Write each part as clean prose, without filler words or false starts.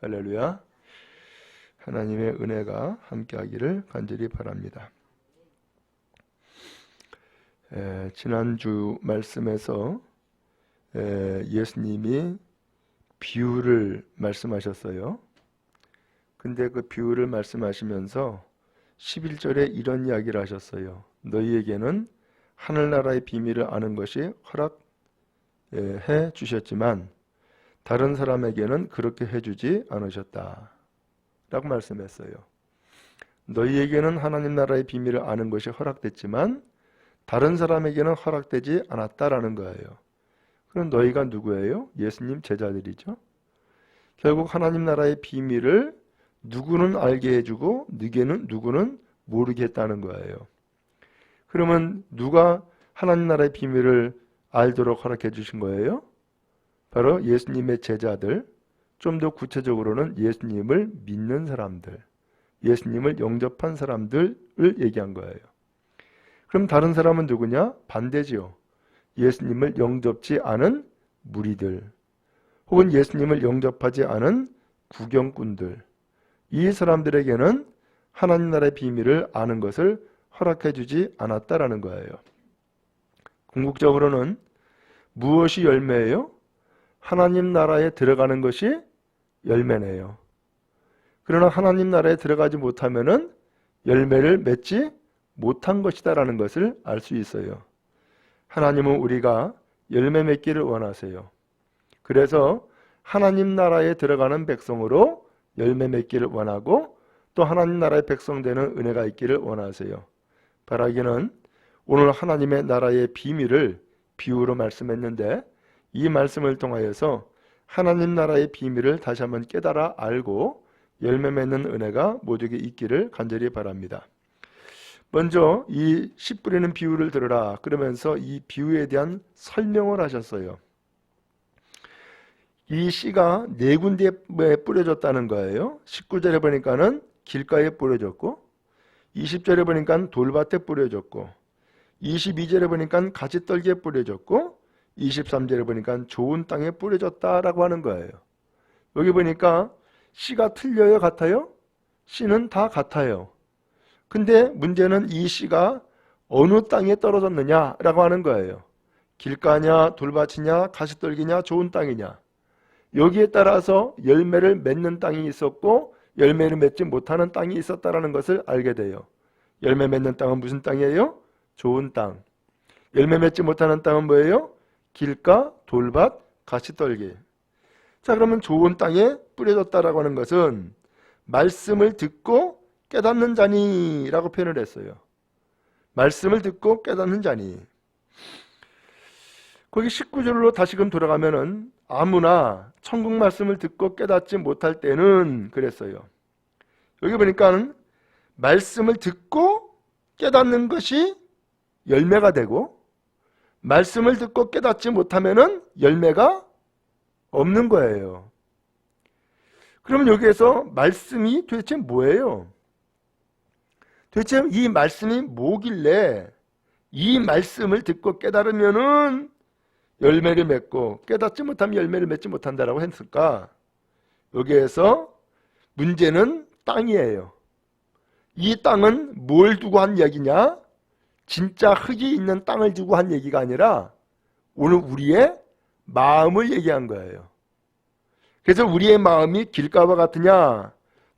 할렐루야. 하나님의 은혜가 함께하기를 간절히 바랍니다. 지난주 말씀에서 예수님이 비유를 말씀하셨어요. 근데 그 비유를 말씀하시면서 11절에 이런 이야기를 하셨어요. 너희에게는 하늘나라의 비밀을 아는 것이 허락해 주셨지만 다른 사람에게는 그렇게 해주지 않으셨다 라고 말씀했어요. 너희에게는 하나님 나라의 비밀을 아는 것이 허락됐지만 다른 사람에게는 허락되지 않았다라는 거예요. 그럼 너희가 누구예요? 예수님 제자들이죠. 결국 하나님 나라의 비밀을 누구는 알게 해주고 누구는 모르게 했다는 거예요. 그러면 누가 하나님 나라의 비밀을 알도록 허락해 주신 거예요? 바로 예수님의 제자들, 좀 더 구체적으로는 예수님을 믿는 사람들, 예수님을 영접한 사람들을 얘기한 거예요. 그럼 다른 사람은 누구냐? 반대지요. 예수님을 영접지 않은 무리들, 혹은 예수님을 영접하지 않은 구경꾼들, 이 사람들에게는 하나님 나라의 비밀을 아는 것을 허락해 주지 않았다라는 거예요. 궁극적으로는 무엇이 열매예요? 하나님 나라에 들어가는 것이 열매네요. 그러나 하나님 나라에 들어가지 못하면은 열매를 맺지 못한 것이다라는 것을 알 수 있어요. 하나님은 우리가 열매 맺기를 원하세요. 그래서 하나님 나라에 들어가는 백성으로 열매 맺기를 원하고 또 하나님 나라의 백성 되는 은혜가 있기를 원하세요. 바라기는 오늘 하나님의 나라의 비밀을 비유로 말씀했는데 이 말씀을 통하여서 하나님 나라의 비밀을 다시 한번 깨달아 알고 열매 맺는 은혜가 모두에게 있기를 간절히 바랍니다. 먼저 이 씨 뿌리는 비유를 들으라 그러면서 이 비유에 대한 설명을 하셨어요. 이 씨가 네 군데에 뿌려졌다는 거예요. 19절에 보니까는 길가에 뿌려졌고 20절에 보니까 돌밭에 뿌려졌고 22절에 보니까 가지떨기에 뿌려졌고 23절에 보니까 좋은 땅에 뿌려졌다라고 하는 거예요. 여기 보니까 씨가 틀려요? 같아요? 씨는 다 같아요. 근데 문제는 이 씨가 어느 땅에 떨어졌느냐라고 하는 거예요. 길가냐, 돌밭이냐, 가시떨기냐, 좋은 땅이냐. 여기에 따라서 열매를 맺는 땅이 있었고 열매를 맺지 못하는 땅이 있었다라는 것을 알게 돼요. 열매 맺는 땅은 무슨 땅이에요? 좋은 땅. 열매 맺지 못하는 땅은 뭐예요? 길가, 돌밭, 가시떨기. 자, 그러면 좋은 땅에 뿌려졌다라고 하는 것은 말씀을 듣고 깨닫는 자니라고 표현을 했어요. 말씀을 듣고 깨닫는 자니. 거기 19절로 다시금 돌아가면은 아무나 천국 말씀을 듣고 깨닫지 못할 때는 그랬어요. 여기 보니까 말씀을 듣고 깨닫는 것이 열매가 되고 말씀을 듣고 깨닫지 못하면은 열매가 없는 거예요. 그러면 여기에서 말씀이 도대체 뭐예요? 도대체 이 말씀이 뭐길래 이 말씀을 듣고 깨달으면은 열매를 맺고 깨닫지 못하면 열매를 맺지 못한다라고 했을까? 여기에서 문제는 땅이에요. 이 땅은 뭘 두고 한 얘기냐? 진짜 흙이 있는 땅을 두고 한 얘기가 아니라 오늘 우리의 마음을 얘기한 거예요. 그래서 우리의 마음이 길가와 같으냐,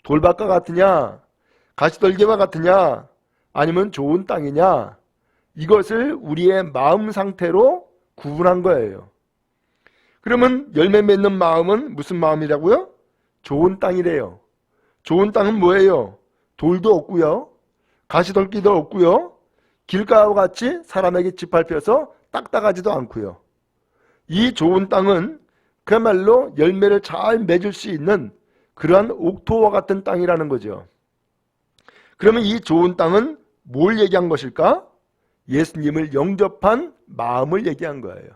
돌밭과 같으냐, 가시떨기와 같으냐, 아니면 좋은 땅이냐, 이것을 우리의 마음 상태로 구분한 거예요. 그러면 열매 맺는 마음은 무슨 마음이라고요? 좋은 땅이래요. 좋은 땅은 뭐예요? 돌도 없고요, 가시떨기도 없고요, 길가와 같이 사람에게 짓밟혀서 딱딱하지도 않고요. 이 좋은 땅은 그야말로 열매를 잘 맺을 수 있는 그러한 옥토와 같은 땅이라는 거죠. 그러면 이 좋은 땅은 뭘 얘기한 것일까? 예수님을 영접한 마음을 얘기한 거예요.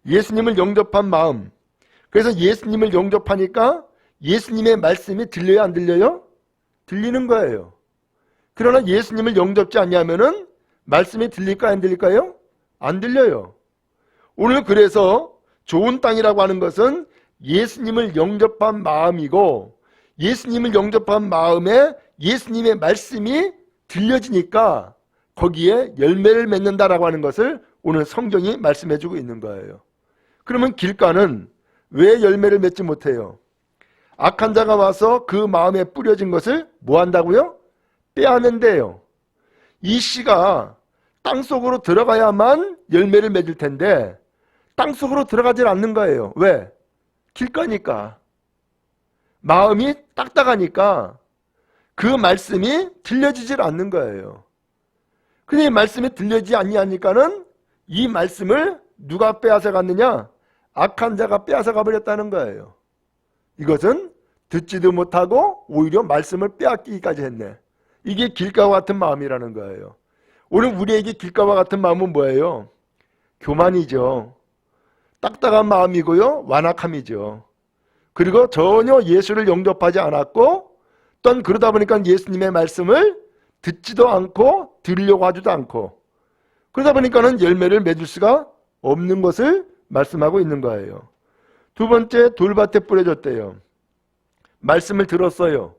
예수님을 영접한 마음. 그래서 예수님을 영접하니까 예수님의 말씀이 들려요, 안 들려요? 들리는 거예요. 그러나 예수님을 영접지 않냐면은 말씀이 들릴까요, 안 들릴까요? 안 들려요. 오늘 그래서 좋은 땅이라고 하는 것은 예수님을 영접한 마음이고, 예수님을 영접한 마음에 예수님의 말씀이 들려지니까 거기에 열매를 맺는다라고 하는 것을 오늘 성경이 말씀해주고 있는 거예요. 그러면 길가는 왜 열매를 맺지 못해요? 악한 자가 와서 그 마음에 뿌려진 것을 뭐 한다고요? 빼앗는데요. 이 씨가 땅속으로 들어가야만 열매를 맺을 텐데 땅속으로 들어가질 않는 거예요. 왜? 길가니까. 마음이 딱딱하니까 그 말씀이 들려지질 않는 거예요. 근데 이 말씀이 들려지지 아니하니까는 이 말씀을 누가 빼앗아 갔느냐? 악한 자가 빼앗아 가버렸다는 거예요. 이것은 듣지도 못하고 오히려 말씀을 빼앗기기까지 했네. 이게 길가와 같은 마음이라는 거예요. 오늘 우리에게 길가와 같은 마음은 뭐예요? 교만이죠. 딱딱한 마음이고요, 완악함이죠. 그리고 전혀 예수를 영접하지 않았고, 또한 그러다 보니까 예수님의 말씀을 듣지도 않고 들으려고 하지도 않고, 그러다 보니까는 열매를 맺을 수가 없는 것을 말씀하고 있는 거예요. 두 번째, 돌밭에 뿌려졌대요. 말씀을 들었어요.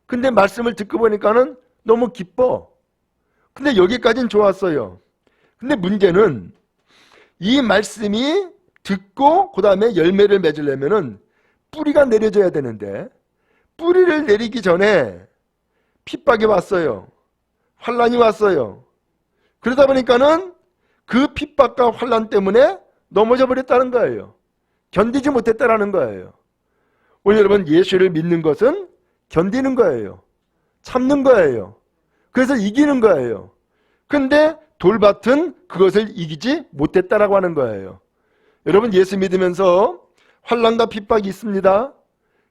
근데 말씀을 듣고 보니까는 너무 기뻐. 근데 여기까지는 좋았어요. 근데 문제는 이 말씀이 듣고 그 다음에 열매를 맺으려면은 뿌리가 내려져야 되는데, 뿌리를 내리기 전에 핍박이 왔어요. 환란이 왔어요. 그러다 보니까는 그 핍박과 환란 때문에 넘어져 버렸다는 거예요. 견디지 못했다라는 거예요. 오늘 여러분, 예수를 믿는 것은 견디는 거예요. 참는 거예요. 그래서 이기는 거예요. 근데 돌밭은 그것을 이기지 못했다라고 하는 거예요. 여러분, 예수 믿으면서 환난과 핍박이 있습니다.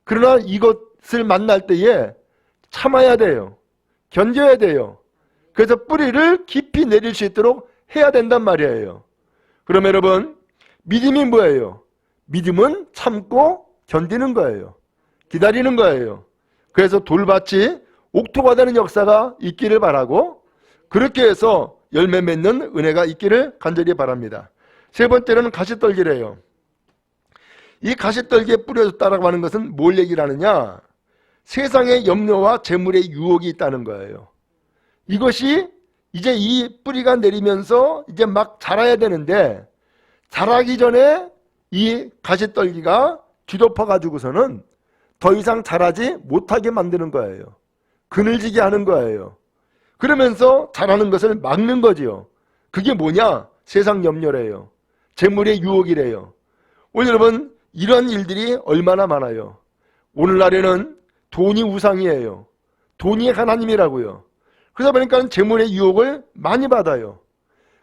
그러나 이것을 만날 때에 참아야 돼요. 견뎌야 돼요. 그래서 뿌리를 깊이 내릴 수 있도록 해야 된단 말이에요. 그럼 여러분, 믿음이 뭐예요? 믿음은 참고 견디는 거예요. 기다리는 거예요. 그래서 돌밭이 옥토가 되는 역사가 있기를 바라고, 그렇게 해서 열매 맺는 은혜가 있기를 간절히 바랍니다. 세 번째는 가시떨기래요. 이 가시떨기에 뿌려졌다라고 하는 것은 뭘 얘기를 하느냐? 세상의 염려와 재물의 유혹이 있다는 거예요. 이것이 이제 이 뿌리가 내리면서 이제 막 자라야 되는데, 자라기 전에 이 가시떨기가 뒤덮어 가지고서는 더 이상 자라지 못하게 만드는 거예요. 그늘지게 하는 거예요. 그러면서 자라는 것을 막는 거지요. 그게 뭐냐? 세상 염려래요. 재물의 유혹이래요. 오늘 여러분, 이런 일들이 얼마나 많아요. 오늘날에는 돈이 우상이에요. 돈이 하나님이라고요. 그러다 보니까 재물의 유혹을 많이 받아요.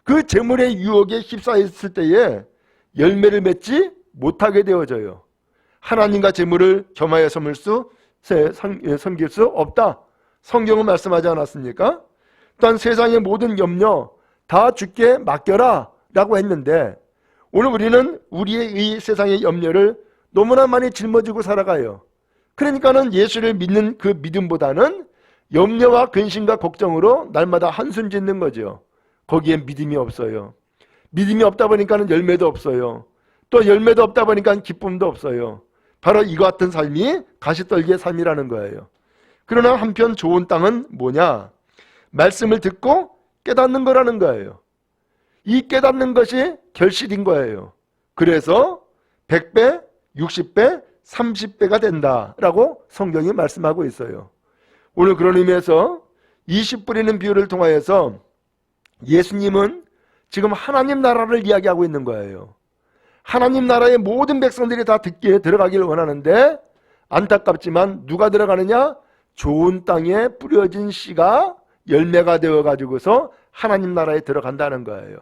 그 재물의 유혹에 휩싸였을 때에 열매를 맺지 못하게 되어져요. 하나님과 재물을 겸하여 섬길 수 없다. 성경은 말씀하지 않았습니까? 또한 세상의 모든 염려 다 주께 맡겨라 라고 했는데, 오늘 우리는 우리의 이 세상의 염려를 너무나 많이 짊어지고 살아가요. 그러니까는 예수를 믿는 그 믿음보다는 염려와 근심과 걱정으로 날마다 한숨 짓는 거죠. 거기에 믿음이 없어요. 믿음이 없다 보니까는 열매도 없어요. 또 열매도 없다 보니까 기쁨도 없어요. 바로 이거 같은 삶이 가시떨기의 삶이라는 거예요. 그러나 한편 좋은 땅은 뭐냐? 말씀을 듣고 깨닫는 거라는 거예요. 이 깨닫는 것이 결실인 거예요. 그래서 100배, 60배, 30배가 된다라고 성경이 말씀하고 있어요. 오늘 그런 의미에서 20 뿌리는 비유를 통하여서 예수님은 지금 하나님 나라를 이야기하고 있는 거예요. 하나님 나라의 모든 백성들이 다 듣기에 들어가기를 원하는데, 안타깝지만 누가 들어가느냐? 좋은 땅에 뿌려진 씨가 열매가 되어 가지고서 하나님 나라에 들어간다는 거예요.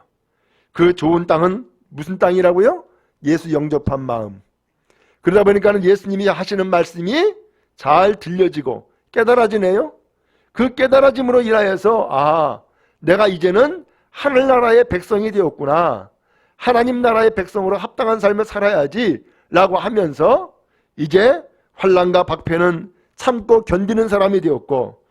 그 좋은 땅은 무슨 땅이라고요? 예수 영접한 마음. 그러다 보니까 예수님이 하시는 말씀이 잘 들려지고 깨달아지네요. 그 깨달아짐으로 인하여서 내가 이제는 하늘나라의 백성이 되었구나. 하나님 나라의 백성으로 합당한 삶을 살아야지 라고 하면서 이제 환난과 박해는 참고 견디는 사람이 되었고,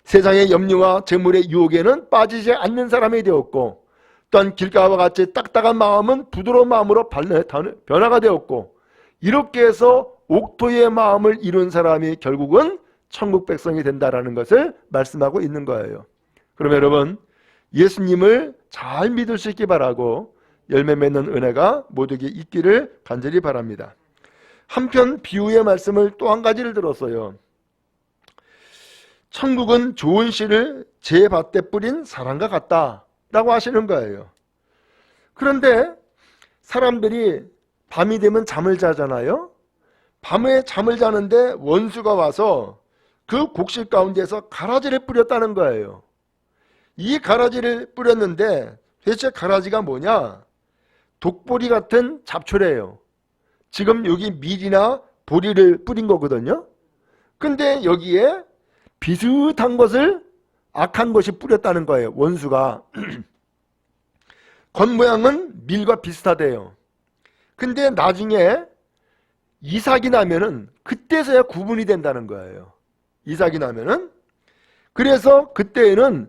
세상의 염려와 재물의 유혹에는 빠지지 않는 사람이 되었고, 또한 길가와 같이 딱딱한 마음은 부드러운 마음으로 변화가 되었고, 이렇게 해서 옥토의 마음을 이룬 사람이 결국은 천국 백성이 된다라는 것을 말씀하고 있는 거예요. 그럼 여러분, 예수님을 잘 믿을 수 있기 바라고 열매 맺는 은혜가 모두에게 있기를 간절히 바랍니다. 한편 비유의 말씀을 또 한 가지를 들었어요. 천국은 좋은 씨를 제 밭에 뿌린 사람과 같다라고 하시는 거예요. 그런데 사람들이 밤이 되면 잠을 자잖아요. 밤에 잠을 자는데 원수가 와서 그 곡식 가운데서 가라지를 뿌렸다는 거예요. 이 가라지를 뿌렸는데 도대체 가라지가 뭐냐? 독보리 같은 잡초래요. 지금 여기 밀이나 보리를 뿌린 거거든요. 근데 여기에 비슷한 것을, 악한 것이 뿌렸다는 거예요. 원수가. 겉모양은 밀과 비슷하대요. 근데 나중에 이삭이 나면은 그때서야 구분이 된다는 거예요. 이삭이 나면은. 그래서 그때에는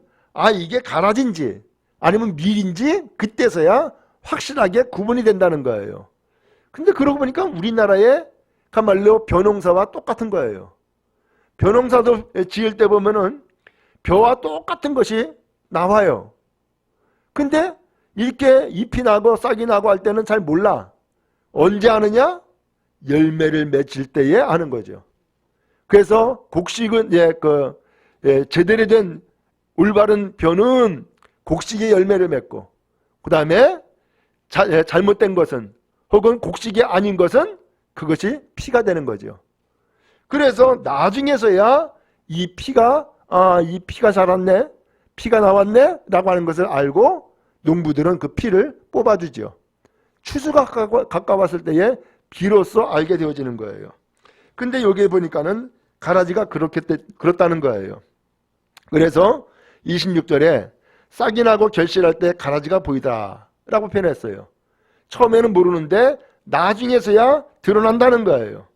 이게 가라지인지 아니면 밀인지 그때서야 확실하게 구분이 된다는 거예요. 근데 그러고 보니까 우리나라의 가말로 벼농사와 똑같은 거예요. 벼농사도 지을 때 보면은 벼와 똑같은 것이 나와요. 근데 이렇게 잎이 나고 싹이 나고 할 때는 잘 몰라. 언제 아느냐? 열매를 맺을 때에 아는 거죠. 그래서 곡식은 제대로 된 올바른 벼는 곡식의 열매를 맺고, 그 다음에 잘못된 것은, 혹은 곡식이 아닌 것은 그것이 피가 되는 거죠. 그래서 나중에서야 이 피가 자랐네, 피가 나왔네 라고 하는 것을 알고 농부들은 그 피를 뽑아주죠. 추수가 가까웠을 때에 비로소 알게 되어지는 거예요. 근데 여기에 보니까는 가라지가 그렇다는 거예요. 그래서 26절에 싹이 나고 결실할 때 가라지가 보이더라 라고 표현했어요. 처음에는 모르는데 나중에서야 드러난다는 거예요.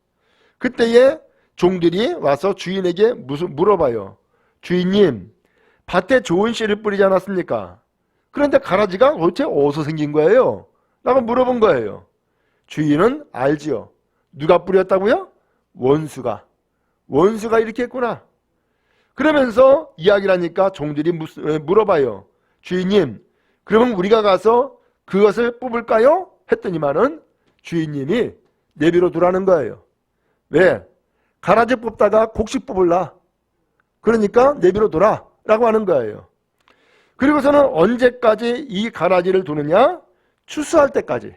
그때에 종들이 와서 주인에게 물어봐요. 주인님, 밭에 좋은 씨를 뿌리지 않았습니까? 그런데 가라지가 도대체 어디서 생긴 거예요? 라고 물어본 거예요. 주인은 알지요. 누가 뿌렸다고요? 원수가 이렇게 했구나. 그러면서 이야기를 하니까 종들이 물어봐요. 주인님, 그러면 우리가 가서 그것을 뽑을까요? 했더니만은 주인님이 내비로 두라는 거예요. 왜? 가라지 뽑다가 곡식 뽑을라. 그러니까 내비로 둬라 라고 하는 거예요. 그리고서는 언제까지 이 가라지를 두느냐? 추수할 때까지,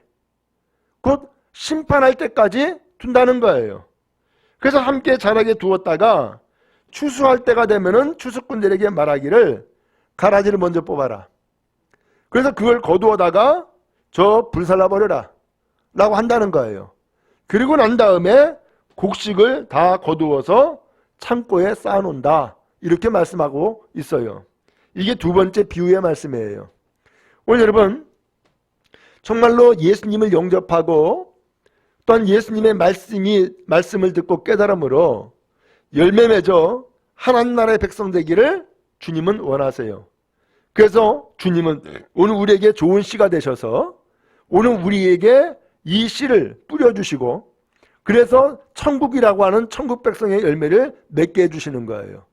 곧 심판할 때까지 둔다는 거예요. 그래서 함께 자라게 두었다가 추수할 때가 되면은 추수꾼들에게 말하기를 가라지를 먼저 뽑아라. 그래서 그걸 거두어다가 저 불살라 버려라 라고 한다는 거예요. 그리고 난 다음에 곡식을 다 거두어서 창고에 쌓아놓는다, 이렇게 말씀하고 있어요. 이게 두 번째 비유의 말씀이에요. 오늘 여러분, 정말로 예수님을 영접하고 또한 예수님의 말씀을 듣고 깨달음으로 열매 맺어 하나님 나라의 백성 되기를 주님은 원하세요. 그래서 주님은 오늘 우리에게 좋은 씨가 되셔서 오늘 우리에게 이 씨를 뿌려주시고, 그래서 천국이라고 하는 천국 백성의 열매를 맺게 해주시는 거예요.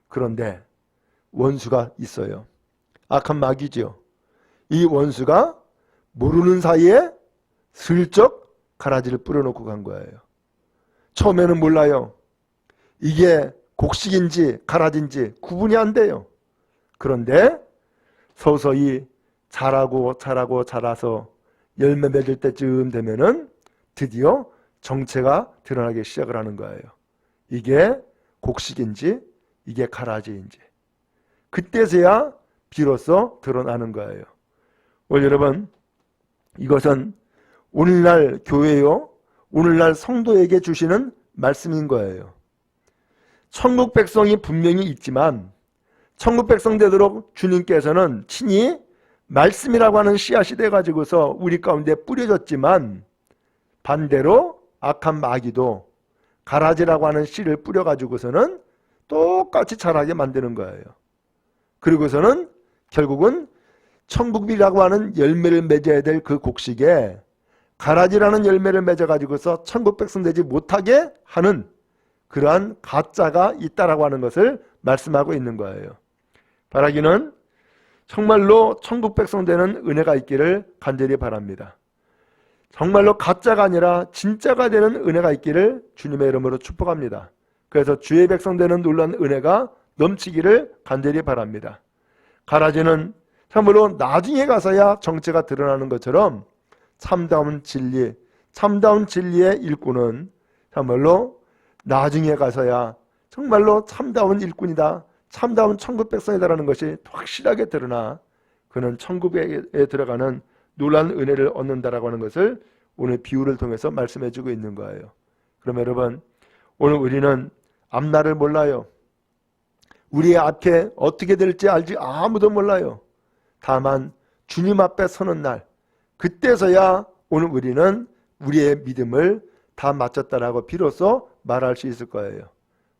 그런데 원수가 있어요. 악한 마귀죠. 이 원수가 모르는 사이에 슬쩍 가라지를 뿌려놓고 간 거예요. 처음에는 몰라요. 이게 곡식인지 가라지인지 구분이 안 돼요. 그런데 서서히 자라서 열매 맺을 때쯤 되면은 드디어 정체가 드러나기 시작을 하는 거예요. 이게 곡식인지 이게 가라지인지 그때서야 비로소 드러나는 거예요. 오늘 여러분, 이것은 오늘날 교회요, 오늘날 성도에게 주시는 말씀인 거예요. 천국 백성이 분명히 있지만 천국 백성 되도록 주님께서는 친히 말씀이라고 하는 씨앗이 돼가지고서 우리 가운데 뿌려졌지만, 반대로 악한 마귀도 가라지라고 하는 씨를 뿌려가지고서는 똑같이 자라게 만드는 거예요. 그리고서는 결국은 천국이라고 하는 열매를 맺어야 될 그 곡식에 가라지라는 열매를 맺어가지고서 천국 백성 되지 못하게 하는 그러한 가짜가 있다라고 하는 것을 말씀하고 있는 거예요. 바라기는 정말로 천국 백성 되는 은혜가 있기를 간절히 바랍니다. 정말로 가짜가 아니라 진짜가 되는 은혜가 있기를 주님의 이름으로 축복합니다. 그래서 주의 백성 되는 놀라운 은혜가 넘치기를 간절히 바랍니다. 가라지는 참으로 나중에 가서야 정체가 드러나는 것처럼 참다운 진리, 참다운 진리의 일꾼은 참말로 나중에 가서야 정말로 참다운 일꾼이다, 참다운 천국 백성이다라는 것이 확실하게 드러나 그는 천국에 들어가는 놀라운 은혜를 얻는다라고 하는 것을 오늘 비유를 통해서 말씀해주고 있는 거예요. 그럼 여러분, 오늘 우리는 앞날을 몰라요. 우리의 앞에 어떻게 될지 알지 아무도 몰라요. 다만 주님 앞에 서는 날, 그때서야 오늘 우리는 우리의 믿음을 다 마쳤다라고 비로소 말할 수 있을 거예요.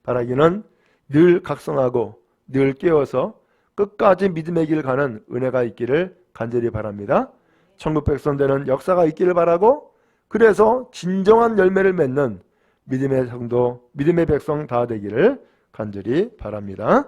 바라기는 늘 각성하고 늘 깨어서 끝까지 믿음의 길 가는 은혜가 있기를 간절히 바랍니다. 천국 백성 되는 역사가 있기를 바라고, 그래서 진정한 열매를 맺는 믿음의 성도, 믿음의 백성 다 되기를 간절히 바랍니다.